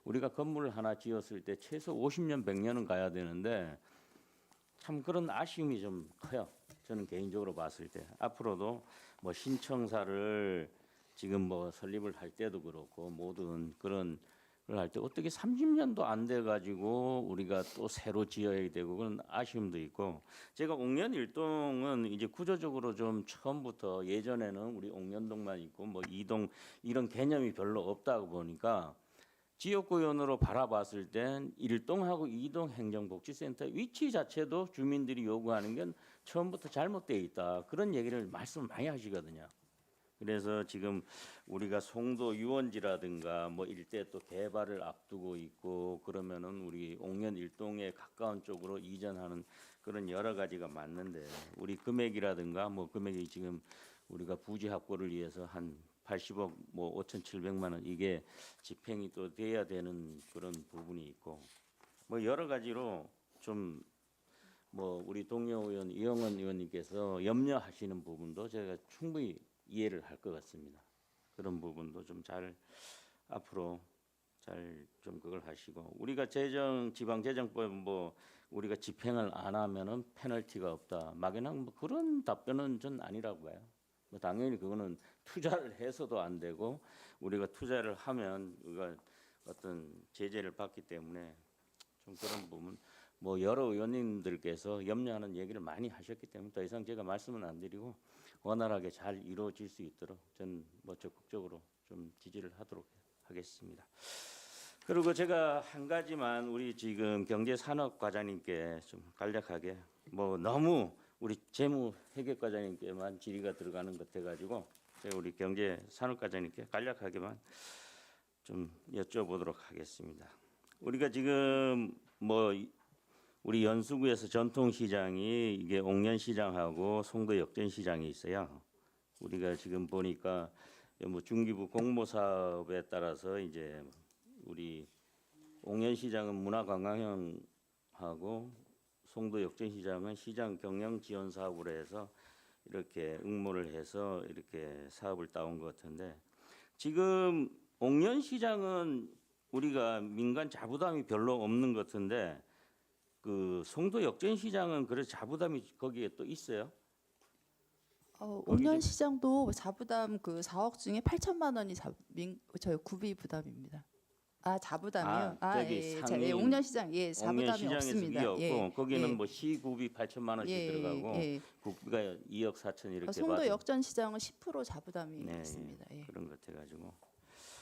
[SPEAKER 5] 우리가 건물을 하나 지었을 때 최소 50년 100년은 가야 되는데 참 그런 아쉬움이 좀 커요. 저는 개인적으로 봤을 때 앞으로도 뭐 신청사를 지금 뭐 설립을 할 때도 그렇고 모든 그런 걸 할 때 어떻게 30년도 안 돼 가지고 우리가 또 새로 지어야 되고 그런 아쉬움도 있고, 제가 옥년일동은 이제 구조적으로 좀 처음부터 예전에는 우리 옥년동만 있고 뭐 이동 이런 개념이 별로 없다고 보니까 지역구연으로 바라봤을 땐 1동하고 2동 행정복지센터 위치 자체도 주민들이 요구하는 건 처음부터 잘못되어 있다, 그런 얘기를 말씀 많이 하시거든요. 그래서 지금 우리가 송도 유원지라든가 뭐 일대 또 개발을 앞두고 있고 그러면은 우리 옥년일동에 가까운 쪽으로 이전하는 그런 여러 가지가 맞는데 우리 금액이라든가 뭐 금액이 지금 우리가 부지 확보를 위해서 한 80억 뭐 5,700만 원 이게 집행이 또 돼야 되는 그런 부분이 있고 뭐 여러 가지로 좀 뭐 우리 동료 의원 이영원 의원님께서 염려하시는 부분도 제가 충분히 이해를 할 것 같습니다. 그런 부분도 좀 잘 앞으로 잘 좀 그걸 하시고 우리가 지방재정법 뭐 우리가 집행을 안 하면은 페널티가 없다. 막연한 뭐 그런 답변은 전 아니라고 봐요. 뭐 당연히 그거는 투자를 해서도 안 되고 우리가 투자를 하면 우리가 어떤 제재를 받기 때문에 좀 그런 부분 뭐 여러 의원님들께서 염려하는 얘기를 많이 하셨기 때문에 더 이상 제가 말씀은 안 드리고 원활하게 잘 이루어질 수 있도록 전 뭐 적극적으로 좀 지지를 하도록 하겠습니다. 그리고 제가 한 가지만 우리 지금 경제산업과장님께 좀 간략하게 뭐 너무 우리 재무회계과장님께만 질의가 들어가는 것 같아가지고 제가 우리 경제산업과장님께 간략하게만 좀 여쭤보도록 하겠습니다. 우리가 지금 뭐 우리 연수구에서 전통시장이 이게 옥년시장하고 송도 역전시장이 있어요. 우리가 지금 보니까 뭐 중기부 공모사업에 따라서 이제 우리 옥년시장은 문화관광형하고 송도 역전시장은 시장 경영 지원 사업으로 해서 이렇게 응모를 해서 이렇게 사업을 따온 것 같은데 지금 옥년시장은 우리가 민간 자부담이 별로 없는 것 같은데 그 송도 역전시장은 그래서 자부담이 거기에 또 있어요?
[SPEAKER 8] 옥년 시장도 자부담 그 4억 중에 8천만 원이 저희 구비 부담입니다. 아 자부담이요?
[SPEAKER 5] 저기
[SPEAKER 8] 옥년 시장 자부담이
[SPEAKER 5] 옥년시장에서
[SPEAKER 8] 없습니다.
[SPEAKER 5] 없고 거기는
[SPEAKER 8] 예.
[SPEAKER 5] 뭐 시구비 8천만 원씩 들어가고 국비가 2억 4천 이렇게
[SPEAKER 8] 송도
[SPEAKER 5] 받은
[SPEAKER 8] 역전 시장은 10% 자부담이
[SPEAKER 5] 네,
[SPEAKER 8] 있습니다. 예.
[SPEAKER 5] 그런 것 같아가지고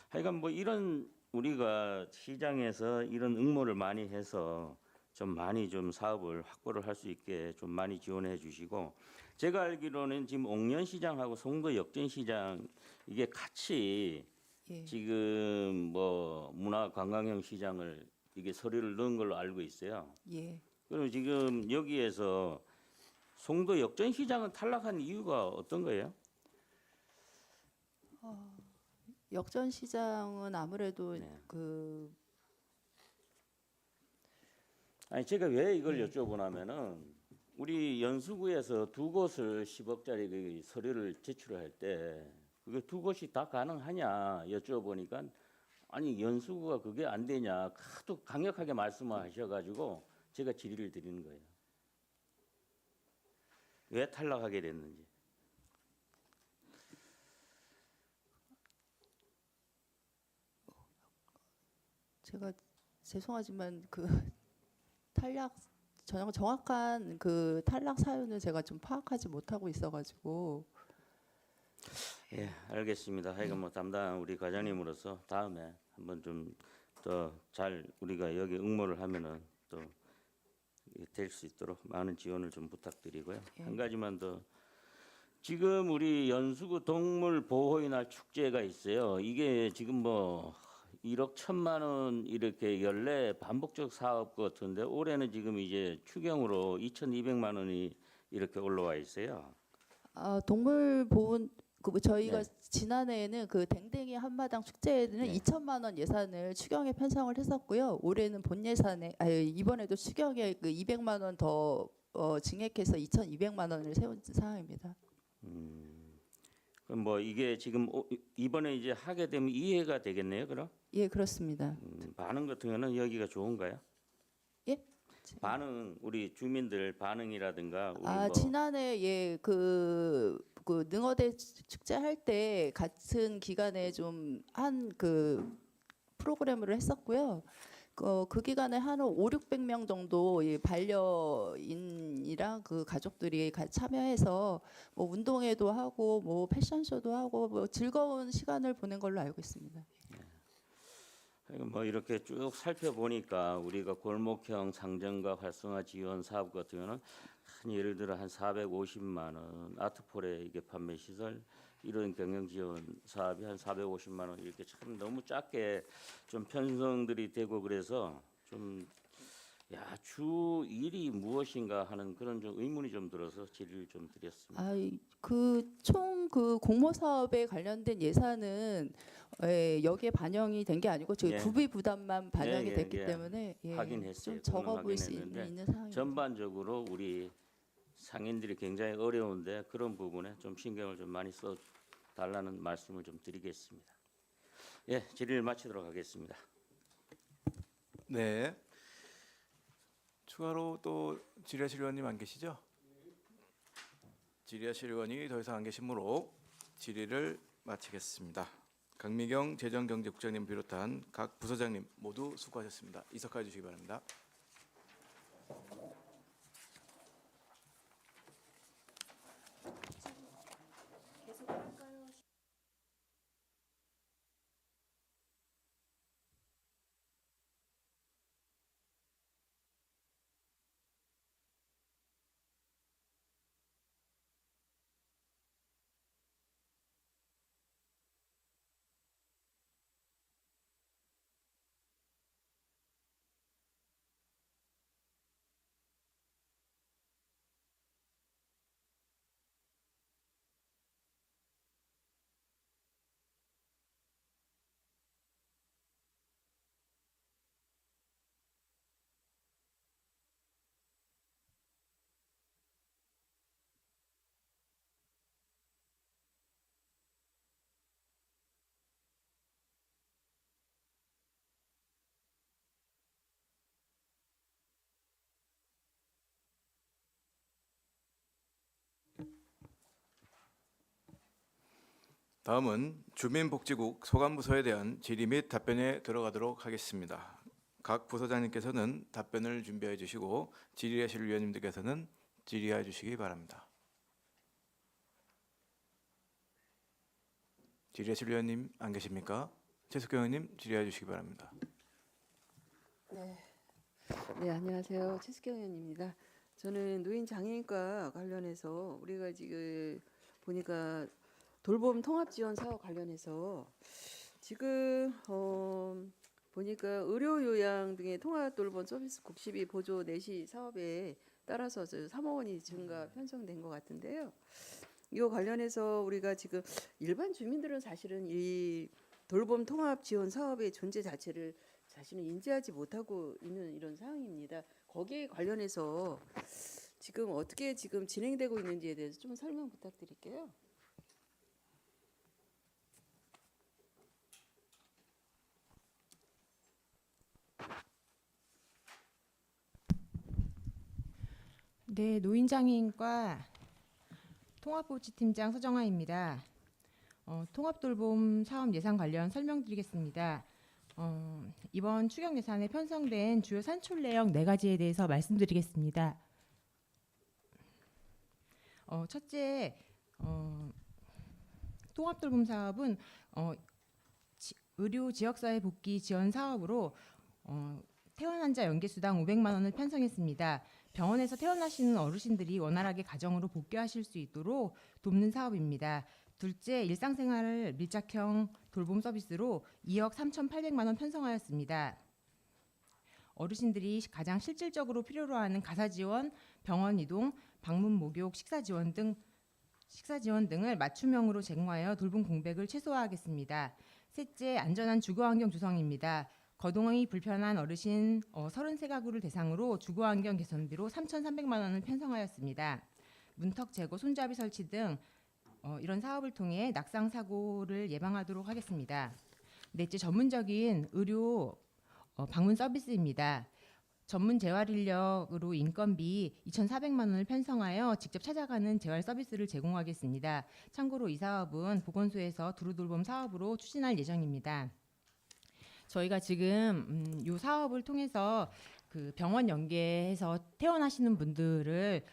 [SPEAKER 5] 하여간 뭐 이런 우리가 시장에서 이런 응모를 많이 해서 좀 많이 좀 사업을 확보를 할 수 있게 좀 많이 지원해 주시고 제가 알기로는 지금 옥년시장하고 송도 역전시장 이게 같이
[SPEAKER 8] 예.
[SPEAKER 5] 지금 뭐 문화관광형 시장을 이게 서류를 넣은 걸로 알고 있어요.
[SPEAKER 8] 예.
[SPEAKER 5] 그럼 지금 여기에서 송도 역전시장은 탈락한 이유가 어떤 거예요?
[SPEAKER 8] 역전 시장은 아무래도
[SPEAKER 5] 네.
[SPEAKER 8] 그
[SPEAKER 5] 아니 제가 왜 이걸 여쭤보냐면은 우리 연수구에서 두 곳을 10억짜리 그 서류를 제출할 때 그게 두 곳이 다 가능하냐 여쭤보니까 아니 연수구가 그게 안 되냐 하도 강력하게 말씀하셔가지고 제가 질의를 드리는 거예요. 왜 탈락하게 됐는지.
[SPEAKER 8] 제가 죄송하지만 그 탈락 정확한 그 탈락 사유는 제가 좀 파악하지 못하고 있어가지고
[SPEAKER 5] 예, 알겠습니다. 하여간 뭐 담당 우리 과장님으로서 다음에 한번 좀 더 잘 우리가 여기 응모를 하면은 또 될 수 있도록 많은 지원을 좀 부탁드리고요.
[SPEAKER 8] 예.
[SPEAKER 5] 한 가지만 더 지금 우리 연수구 동물 보호의 날 축제가 있어요. 이게 지금 뭐 1억 1천만 원 이렇게 연례 반복적 사업 같은데 올해는 지금 이제 추경으로 2,200만 원이 이렇게 올라와 있어요.
[SPEAKER 8] 동물 보호 저희가
[SPEAKER 5] 네.
[SPEAKER 8] 지난해에는 그 댕댕이 한마당 축제에는
[SPEAKER 5] 네.
[SPEAKER 8] 2천만 원 예산을 추경에 편성을 했었고요. 올해는 본 예산에 이번에도 추경에 그 200만 원 더 증액해서 2,200만 원을 세운 상황입니다.
[SPEAKER 5] 그럼 뭐 이게 지금 이번에 이제 하게 되면 이해가 되겠네요, 그럼?
[SPEAKER 8] 예, 그렇습니다.
[SPEAKER 5] 반응 같은 경우는 여기가 좋은가요?
[SPEAKER 8] 예?
[SPEAKER 5] 반응 우리 주민들 반응이라든가 우리 뭐
[SPEAKER 8] 지난해 그 능어대 축제 할 때 같은 기간에 좀 한 그 프로그램을 했었고요. 그 기간에 한 500~600명 정도 반려인이랑 그 가족들이 같이 참여해서 뭐 운동회도 하고 뭐 패션쇼도 하고 뭐 즐거운 시간을 보낸 걸로 알고 있습니다.
[SPEAKER 5] 뭐 이렇게 쭉 살펴보니까 우리가 골목형 상점과 활성화 지원 사업 같은 경우는 한 예를 들어 한 450만 원, 아트폴의 이게 판매 시설 이런 경영 지원 사업이 한 450만 원 이렇게 참 너무 작게 좀 편성들이 되고 그래서 좀 주 일이 무엇인가 하는 그런 좀 의문이 좀 들어서 질의를 좀 드렸습니다.
[SPEAKER 8] 총 그 공모 사업에 관련된 예산은 여기에 반영이 된 게 아니고 저희
[SPEAKER 5] 예.
[SPEAKER 8] 구비 부담만 반영이
[SPEAKER 5] 예,
[SPEAKER 8] 됐기
[SPEAKER 5] 예.
[SPEAKER 8] 때문에
[SPEAKER 5] 확인했어요.
[SPEAKER 8] 좀 적어
[SPEAKER 5] 그거는
[SPEAKER 8] 보일 수
[SPEAKER 5] 확인했는데
[SPEAKER 8] 있는 상황입니다.
[SPEAKER 5] 전반적으로 우리 상인들이 굉장히 어려운데 그런 부분에 좀 신경을 좀 많이 써 달라는 말씀을 좀 드리겠습니다. 예, 질의를 마치도록 하겠습니다.
[SPEAKER 1] 네. 추가로 또 질의하실 의원님 안 계시죠? 질의하실 의원이 더 이상 안 계시므로 질의를 마치겠습니다. 강미경 재정경제국장님 비롯한 각 부서장님 모두 수고하셨습니다. 이석하여 주시기 바랍니다. 다음은 주민복지국 소관부서에 대한 질의 및 답변에 들어가도록 하겠습니다. 각 부서장님께서는 답변을 준비해 주시고 질의하실 위원님들께서는 질의해 주시기 바랍니다. 질의하실 위원님 안 계십니까? 최숙경 의원님 질의해 주시기 바랍니다.
[SPEAKER 6] 네, 안녕하세요. 최숙경 의원입니다. 저는 노인 장애인과 관련해서 우리가 지금 보니까 돌봄 통합 지원 사업 관련해서 지금 보니까 의료 요양 등의 통합 돌봄 서비스 국시비 보조 내시 사업에 따라서 3억 원이 증가 편성된 것 같은데요. 이거 관련해서 우리가 지금 일반 주민들은 사실은 이 돌봄 통합 지원 사업의 존재 자체를 자신은 인지하지 못하고 있는 이런 상황입니다. 거기에 관련해서 지금 어떻게 지금 진행되고 있는지에 대해서 좀 설명 부탁드릴게요.
[SPEAKER 9] 네, 노인장애인과 통합복지팀장 서정아입니다. 통합돌봄 사업 예산 관련 설명드리겠습니다. 이번 추경 예산에 편성된 주요 산출 내용 4가지에 대해서 말씀드리겠습니다. 첫째, 통합돌봄 사업은 의료 지역사회 복귀 지원 사업으로 퇴원 환자 연계수당 500만 원을 편성했습니다. 병원에서 퇴원하시는 어르신들이 원활하게 가정으로 복귀하실 수 있도록 돕는 사업입니다. 둘째, 일상생활 밀착형 돌봄 서비스로 2억 3,800만 원 편성하였습니다. 어르신들이 가장 실질적으로 필요로 하는 가사 지원, 병원 이동, 방문 목욕, 식사 지원 등을 맞춤형으로 제공하여 돌봄 공백을 최소화하겠습니다. 셋째, 안전한 주거 환경 조성입니다. 거동이 불편한 어르신 33가구를 대상으로 주거 환경 개선비로 3,300만 원을 편성하였습니다. 문턱 제거, 손잡이 설치 등 이런 사업을 통해 낙상 사고를 예방하도록 하겠습니다. 넷째, 전문적인 의료 방문 서비스입니다. 전문 재활 인력으로 인건비 2,400만 원을 편성하여 직접 찾아가는 재활 서비스를 제공하겠습니다. 참고로 이 사업은 보건소에서 두루돌봄 사업으로 추진할 예정입니다. 저희가 지금 이 사업을 통해서 그 병원 연계해서 퇴원하시는 분들을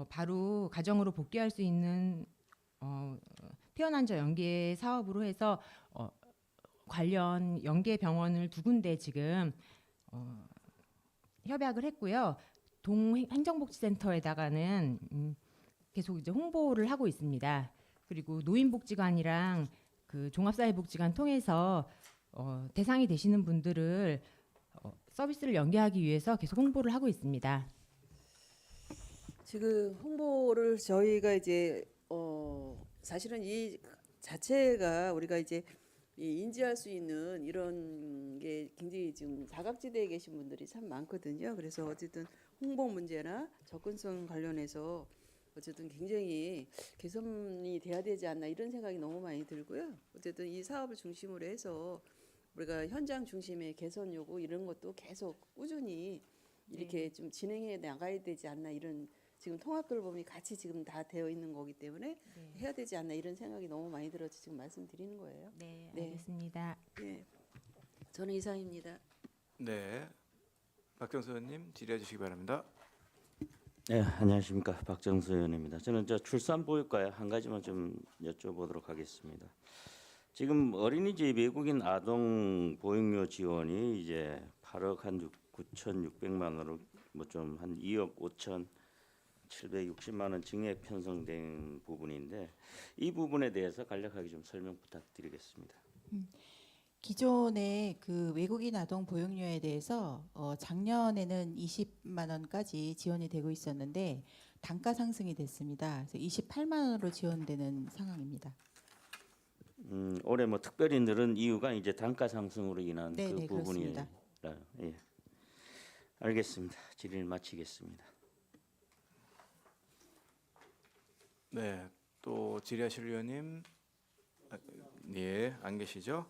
[SPEAKER 9] 바로 가정으로 복귀할 수 있는 퇴원환자 연계 사업으로 해서 관련 연계 병원을 2군데 지금 협약을 했고요. 동행정복지센터에다가는 계속 이제 홍보를 하고 있습니다. 그리고 노인복지관이랑 그 종합사회복지관 통해서 대상이 되시는 분들을 서비스를 연계하기 위해서 계속 홍보를 하고 있습니다.
[SPEAKER 6] 지금 홍보를 저희가 이제 사실은 이 자체가 우리가 이제 인지할 수 있는 이런 게 굉장히 지금 사각지대에 계신 분들이 참 많거든요. 그래서 어쨌든 홍보 문제나 접근성 관련해서 어쨌든 굉장히 개선이 돼야 되지 않나 이런 생각이 너무 많이 들고요. 어쨌든 이 사업을 중심으로 해서 우리가 현장 중심의 개선 요구 이런 것도 계속 꾸준히 이렇게 좀 진행해 나가야 되지 않나 이런 지금 통합 돌봄이 같이 지금 다 되어 있는 거기 때문에 해야 되지 않나 이런 생각이 너무 많이 들어서 지금 말씀드리는 거예요.
[SPEAKER 9] 네,
[SPEAKER 6] 네.
[SPEAKER 9] 알겠습니다.
[SPEAKER 6] 예. 저는 이상입니다.
[SPEAKER 1] 네, 박정수 의원님 질의해 주시기 바랍니다.
[SPEAKER 5] 네, 안녕하십니까. 박정수 의원입니다. 저는 저 출산 보육과에 한 가지만 좀 여쭤보도록 하겠습니다. 지금 어린이집 외국인 아동 보육료 지원이 이제 8억 한 9,600만 원으로 뭐 좀 한 2억 5,760만 원 증액 편성된 부분인데 이 부분에 대해서 간략하게 좀 설명 부탁드리겠습니다.
[SPEAKER 10] 기존의 그 외국인 아동 보육료에 대해서 작년에는 20만 원까지 지원이 되고 있었는데 단가 상승이 됐습니다. 그래서 28만 원으로 지원되는 상황입니다.
[SPEAKER 5] 올해 뭐 특별히 늘은 이유가 이제 단가 상승으로 인한
[SPEAKER 10] 네,
[SPEAKER 5] 그
[SPEAKER 10] 네,
[SPEAKER 5] 부분이라.
[SPEAKER 10] 그렇습니다.
[SPEAKER 5] 예. 알겠습니다. 질의를 마치겠습니다.
[SPEAKER 1] 네, 또 질의하실 의원님, 예, 안 계시죠?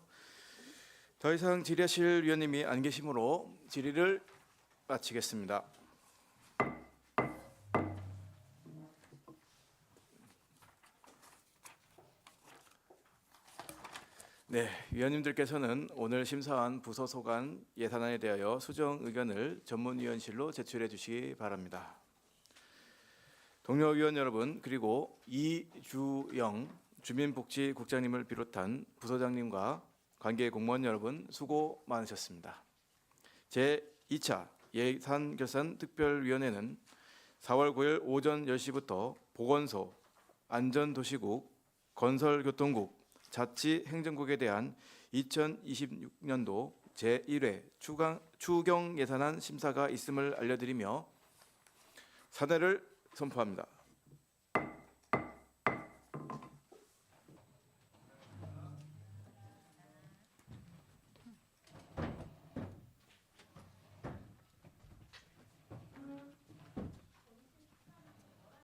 [SPEAKER 1] 더 이상 질의하실 위원님이 안 계시므로 질의를 마치겠습니다. 네, 위원님들께서는 오늘 심사한 부서 소관 예산안에 대하여 수정 의견을 전문위원실로 제출해 주시기 바랍니다. 동료 위원 여러분, 그리고 이주영 주민복지국장님을 비롯한 부서장님과 관계 공무원 여러분 수고 많으셨습니다. 제2차 예산결산특별위원회는 4월 9일 오전 10시부터 보건소, 안전도시국, 건설교통국, 자치행정국에 대한 2026년도 제1회 추경 예산안 심사가 있음을 알려드리며 사내를 선포합니다.